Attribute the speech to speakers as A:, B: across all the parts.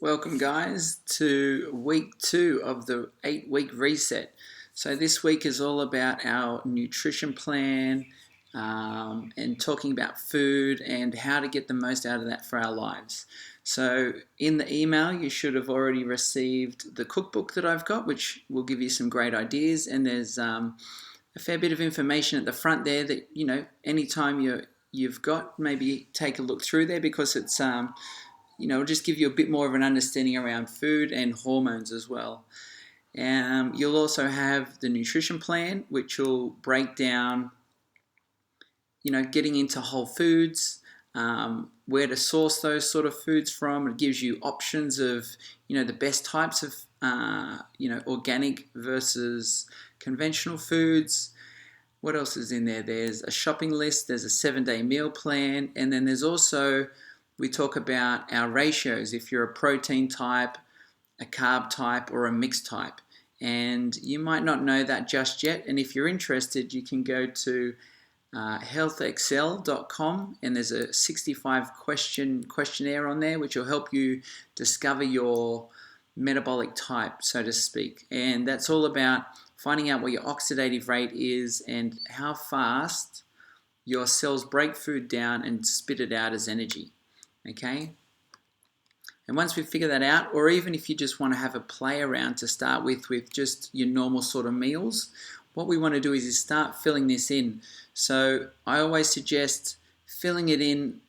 A: Welcome guys to week 2 of the 8-week reset. So this week is all about our nutrition plan and talking about food and how to get the most out of that for our lives. So in the email you should have already received the cookbook that I've got, which will give you some great ideas, and there's a fair bit of information at the front there that, anytime you've got, maybe take a look through there, because it's it'll just give you a bit more of an understanding around food and hormones as well. You'll also have the nutrition plan, which will break down, getting into whole foods, where to source those sort of foods from. It gives you options of, the best types of, organic versus conventional foods. What else is in there? There's a shopping list, there's a 7-day meal plan, and then there's also, we talk about our ratios, if you're a protein type, a carb type, or a mixed type. And you might not know that just yet, and if you're interested, you can go to healthexcel.com, and there's a 65 questionnaire on there, which will help you discover your metabolic type, so to speak. And that's all about finding out what your oxidative rate is and how fast your cells break food down and spit it out as energy. Okay? And once we figure that out, or even if you just want to have a play around to start with just your normal sort of meals, what we want to do is start filling this in. So I always suggest filling it in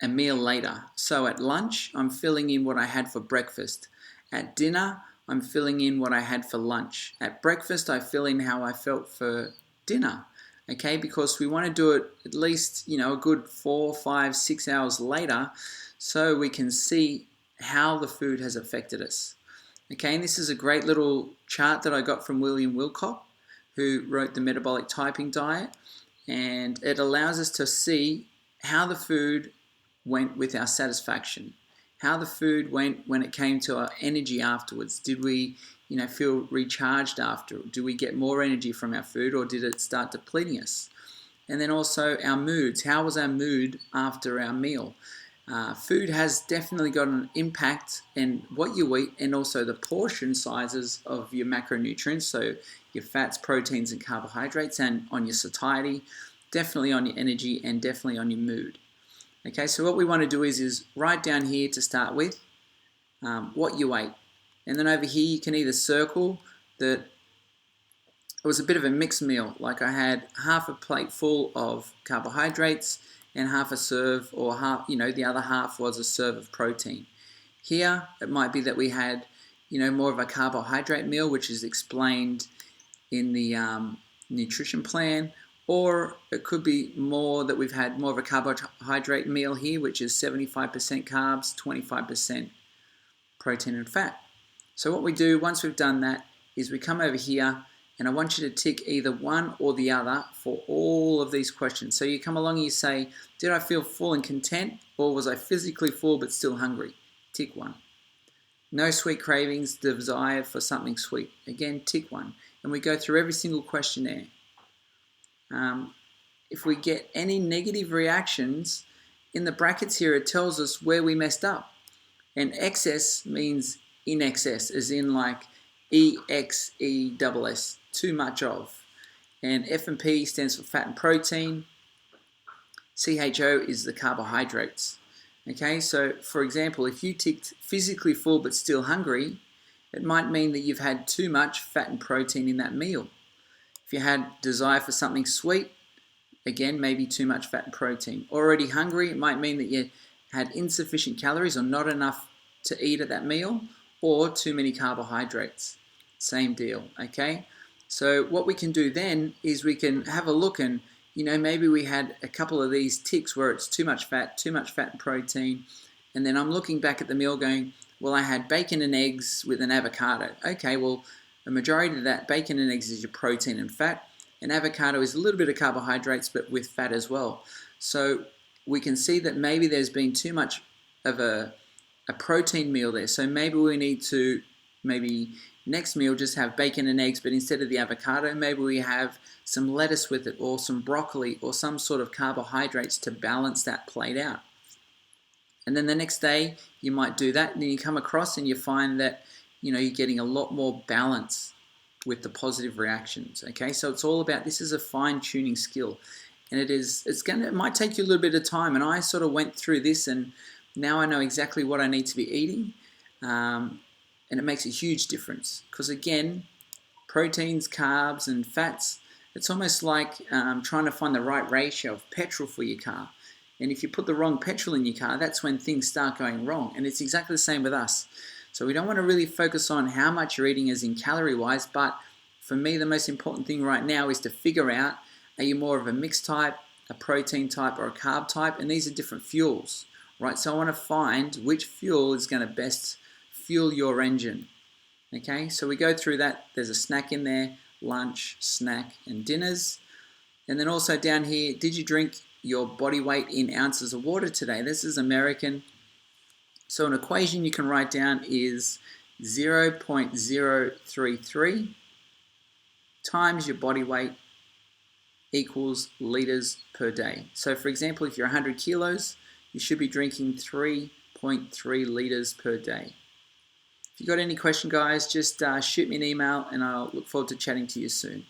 A: a meal later. So at lunch, I'm filling in what I had for breakfast. At dinner, I'm filling in what I had for lunch. At breakfast, I fill in how I felt for dinner. Okay, because we want to do it at least, a good 4, 5, 6 hours later, so we can see how the food has affected us. Okay, and this is a great little chart that I got from William Wilcock, who wrote the Metabolic Typing Diet, and it allows us to see how the food went with our satisfaction, how the food went when it came to our energy afterwards. Did we feel recharged after? Do we get more energy from our food, or did it start depleting us? And then also our moods. How was our mood after our meal? Food has definitely got an impact in what you eat, and also the portion sizes of your macronutrients, so your fats, proteins, and carbohydrates, and on your satiety, definitely on your energy, and definitely on your mood. Okay, so what we want to do is write down here to start with what you ate. And then over here you can either circle that it was a bit of a mixed meal, like I had half a plate full of carbohydrates and half a serve, or half, the other half was a serve of protein. Here it might be that we had, more of a carbohydrate meal, which is explained in the nutrition plan, or it could be more that we've had more of a carbohydrate meal here, which is 75% carbs, 25% protein and fat. So what we do once we've done that is we come over here, and I want you to tick either one or the other for all of these questions. So you come along and you say, did I feel full and content, or was I physically full but still hungry? Tick 1. No sweet cravings, desire for something sweet. Again, tick 1. And we go through every single questionnaire. If we get any negative reactions, in the brackets here it tells us where we messed up. And excess means in excess, as in like EXESS, too much of. And F&P stands for fat and protein. CHO is the carbohydrates. Okay, so for example, if you ticked physically full but still hungry, it might mean that you've had too much fat and protein in that meal. If you had desire for something sweet, again, maybe too much fat and protein. Already hungry, it might mean that you had insufficient calories or not enough to eat at that meal, or too many carbohydrates. Same deal, okay? So what we can do then is we can have a look, and maybe we had a couple of these ticks where it's too much fat and protein, and then I'm looking back at the meal going, well, I had bacon and eggs with an avocado. Okay, well, the majority of that bacon and eggs is your protein and fat, and avocado is a little bit of carbohydrates but with fat as well. So we can see that maybe there's been too much of a protein meal there. So maybe we need to, next meal just have bacon and eggs, but instead of the avocado, maybe we have some lettuce with it, or some broccoli, or some sort of carbohydrates to balance that plate out. And then the next day you might do that, and then you come across and you find that you're getting a lot more balance with the positive reactions. Okay, so it's all about, this is a fine-tuning skill, and it might take you a little bit of time. And I sort of went through this, and now I know exactly what I need to be eating, and it makes a huge difference. Because again, proteins, carbs, and fats, it's almost like trying to find the right ratio of petrol for your car. And if you put the wrong petrol in your car, that's when things start going wrong. And it's exactly the same with us. So we don't want to really focus on how much you're eating as in calorie-wise, but for me, the most important thing right now is to figure out, are you more of a mixed type, a protein type, or a carb type? And these are different fuels, right? So I want to find which fuel is going to best fuel your engine. Okay, so we go through that. There's a snack in there, lunch, snack, and dinners. And then also down here, did you drink your body weight in ounces of water today? This is American. So an equation you can write down is 0.033 times your body weight equals liters per day. So for example, if you're 100 kilos, you should be drinking 3.3 liters per day. If you've got any question, guys, just shoot me an email, and I'll look forward to chatting to you soon.